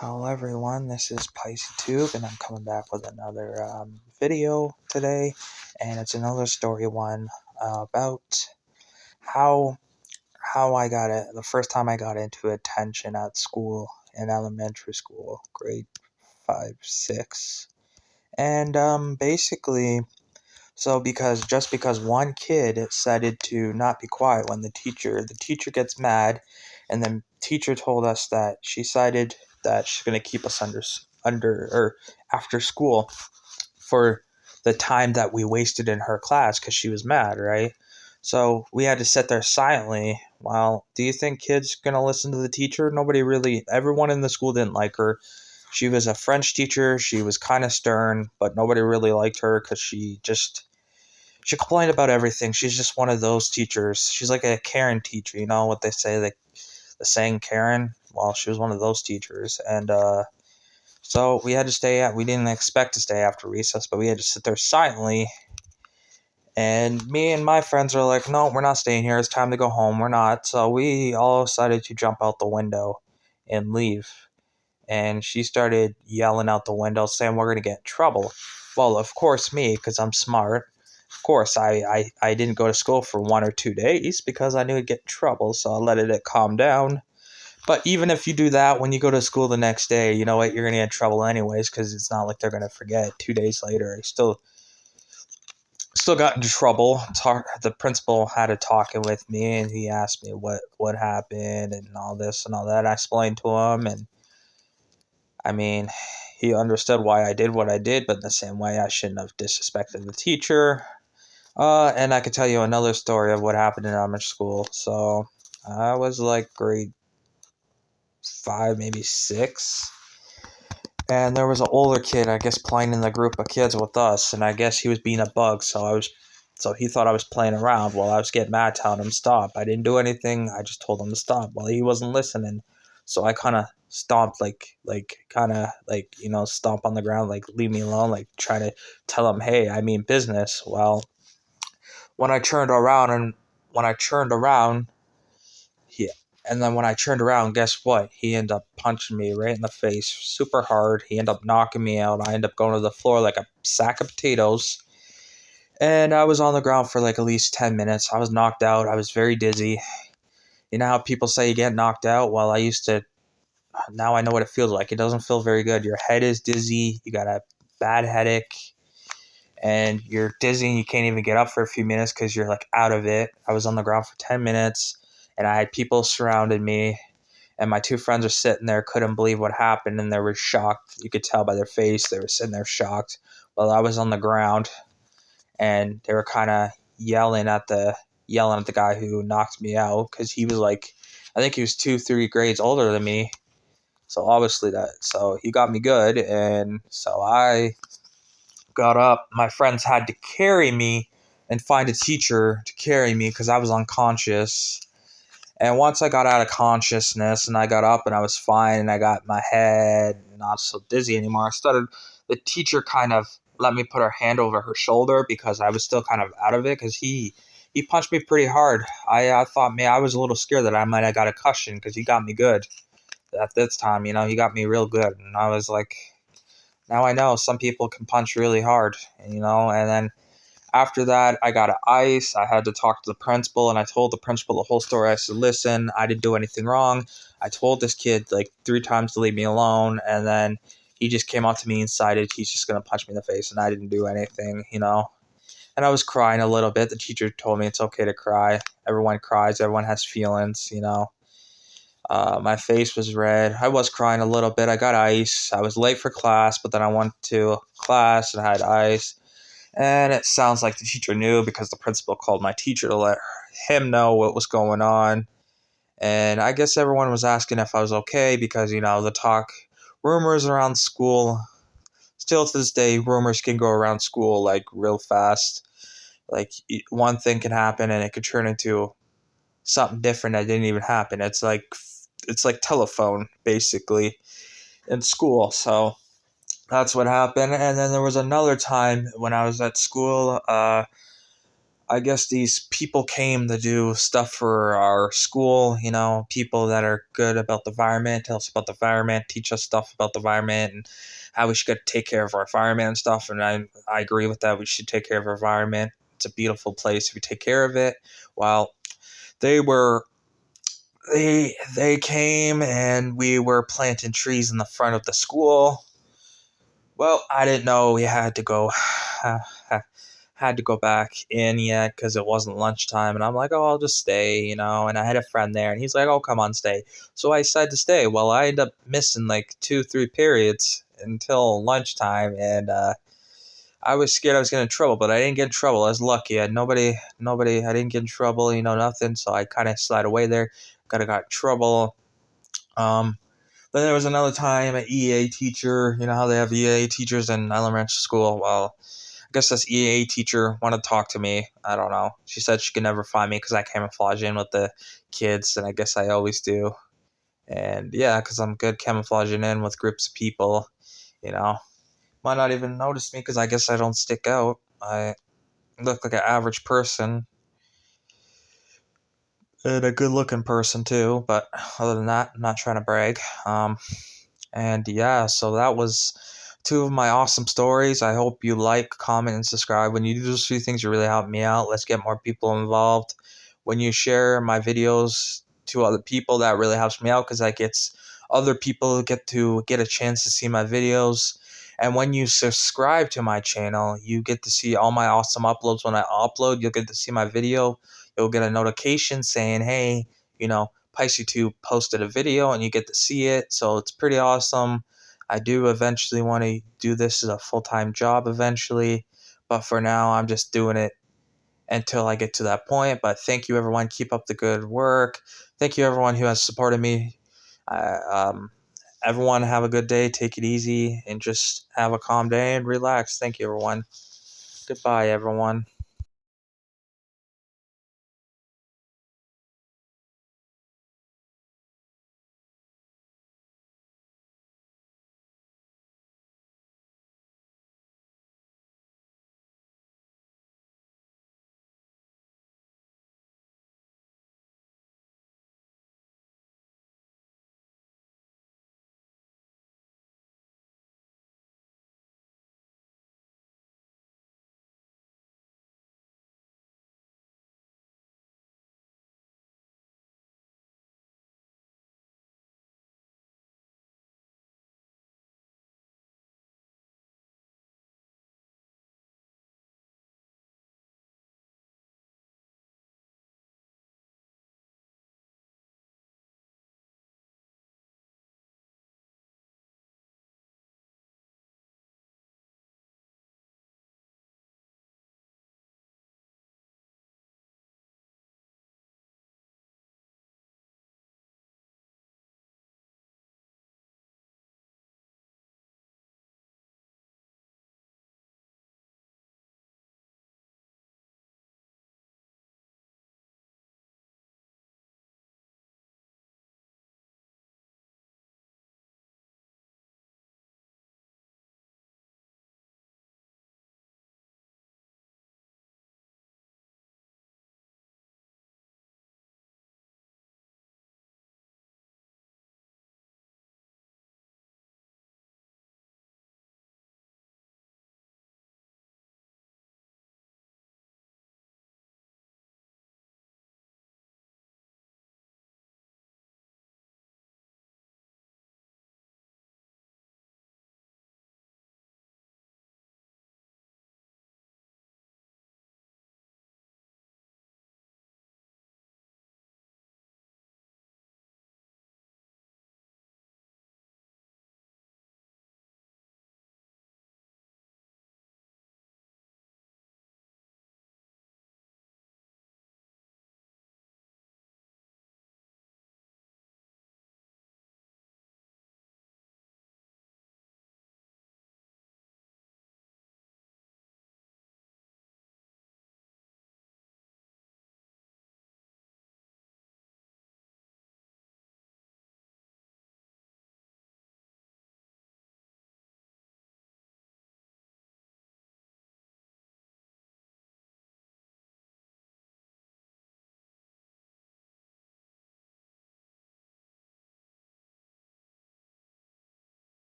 Hello everyone, this is PicyTube and I'm coming back with another video today, and it's another story one about how I got it the first time I got into attention at school in elementary school, grade 5, 6. And basically, so because one kid decided to not be quiet when the teacher gets mad, and then teacher told us that she decided that she's gonna keep us under or after school for the time that we wasted in her class because she was mad, right? So we had to sit there silently. Well, do you think kids gonna listen to the teacher? Nobody really. Everyone in the school didn't like her. She was a French teacher. She was kind of stern, but nobody really liked her because she complained about everything. She's just one of those teachers. She's like a Karen teacher, you know what they say, the saying Karen? Well, she was one of those teachers. And so we had to we didn't expect to stay after recess, but we had to sit there silently. And me and my friends were like, no, we're not staying here. It's time to go home. We're not. So we all decided to jump out the window and leave. And she started yelling out the window saying we're going to get in trouble. Well, of course, me, because I'm smart. Of course, I didn't go to school for 1 or 2 days because I knew I'd get in trouble, so I let it calm down. But even if you do that when you go to school the next day, you know what? You're going to get in trouble anyways because it's not like they're going to forget 2 days later. I still got in trouble. The principal had a talking with me, and he asked me what happened and all this and all that. I explained to him, and I mean, he understood why I did what I did, but in the same way, I shouldn't have disrespected the teacher. And I could tell you another story of what happened in elementary school. So I was like grade 5, maybe 6, and there was an older kid, I guess, playing in the group of kids with us, and I guess he was being a bug. So he thought I was playing around. Well, I was getting mad, telling him stop. I didn't do anything. I just told him to stop. Well, he wasn't listening, so I kind of stomped, stomp on the ground, like leave me alone, like trying to tell him, hey, I mean business. Well, when I turned around and when I turned around, he and then when I turned around, guess what? He ended up punching me right in the face super hard. He ended up knocking me out. I ended up going to the floor like a sack of potatoes. And I was on the ground for like at least 10 minutes. I was knocked out. I was very dizzy. You know how people say you get knocked out? Well, now I know what it feels like. It doesn't feel very good. Your head is dizzy. You got a bad headache. And you're dizzy and you can't even get up for a few minutes because you're like out of it. I was on the ground for 10 minutes and I had people surrounded me, and my two friends were sitting there, couldn't believe what happened, and they were shocked. You could tell by their face, they were sitting there shocked. While I was on the ground, and they were kind of yelling at the guy who knocked me out because he was like, I think he was 2, 3 grades older than me. So obviously so he got me good, and so I got up. My friends had to carry me and find a teacher to carry me because I was unconscious. And once I got out of consciousness and I got up and I was fine and I got my head not so dizzy anymore, the teacher kind of let me put her hand over her shoulder because I was still kind of out of it because he punched me pretty hard. I thought, man, I was a little scared that I might have got a cushion because he got me good at this time. He got me real good. And I was like, now I know some people can punch really hard, and then after that, I got ice. I had to talk to the principal, and I told the principal the whole story. I said, listen, I didn't do anything wrong. I told this kid like 3 times to leave me alone, and then he just came up to me and decided he's just going to punch me in the face, and I didn't do anything. And I was crying a little bit. The teacher told me it's okay to cry. Everyone cries. Everyone has feelings. My face was red. I was crying a little bit. I got ice. I was late for class, but then I went to class and I had ice. And it sounds like the teacher knew because the principal called my teacher to let him know what was going on. And I guess everyone was asking if I was okay because, the rumors around school, still to this day, rumors can go around school like real fast. Like one thing can happen and it could turn into something different that didn't even happen. It's like telephone basically in school. So that's what happened. And then there was another time when I was at school. I guess these people came to do stuff for our school, people that are good about the environment, tell us about the environment, teach us stuff about the environment and how we should take care of our environment and stuff. And I agree with that. We should take care of our environment. It's a beautiful place if we take care of it. Well, they were they came and we were planting trees in the front of the school. Well, I didn't know we had to go had to go back in yet because it wasn't lunchtime, and I'm like, oh, I'll just stay, and I had a friend there, and he's like, oh, come on, stay. So I decided to stay. Well, I ended up missing like 2-3 periods until lunchtime, and I was scared I was getting in trouble, but I didn't get in trouble. I was lucky. I had nobody. I didn't get in trouble, nothing. So I kind of slid away there. Got in trouble. Um, then there was another time an EA teacher. You know how they have EA teachers in elementary school. Well, I guess this EA teacher wanted to talk to me. I don't know. She said she could never find me because I camouflage in with the kids, and I guess I always do. And yeah, because I'm good camouflaging in with groups of people. You know, might not even notice me because I guess I don't stick out. I look like an average person and a good looking person too. But other than that, I'm not trying to brag. And yeah, so that was two of my awesome stories. I hope you like, comment, and subscribe. When you do those three things, you really help me out. Let's get more people involved. When you share my videos to other people, that really helps me out because that gets other people get a chance to see my videos. And when you subscribe to my channel, you get to see all my awesome uploads. When I upload, you'll get to see my video. You'll get a notification saying, hey, PiceYouTube posted a video and you get to see it. So it's pretty awesome. I do eventually want to do this as a full-time job eventually. But for now, I'm just doing it until I get to that point. But thank you, everyone. Keep up the good work. Thank you, everyone who has supported me. Everyone, have a good day. Take it easy and just have a calm day and relax. Thank you, everyone. Goodbye, everyone.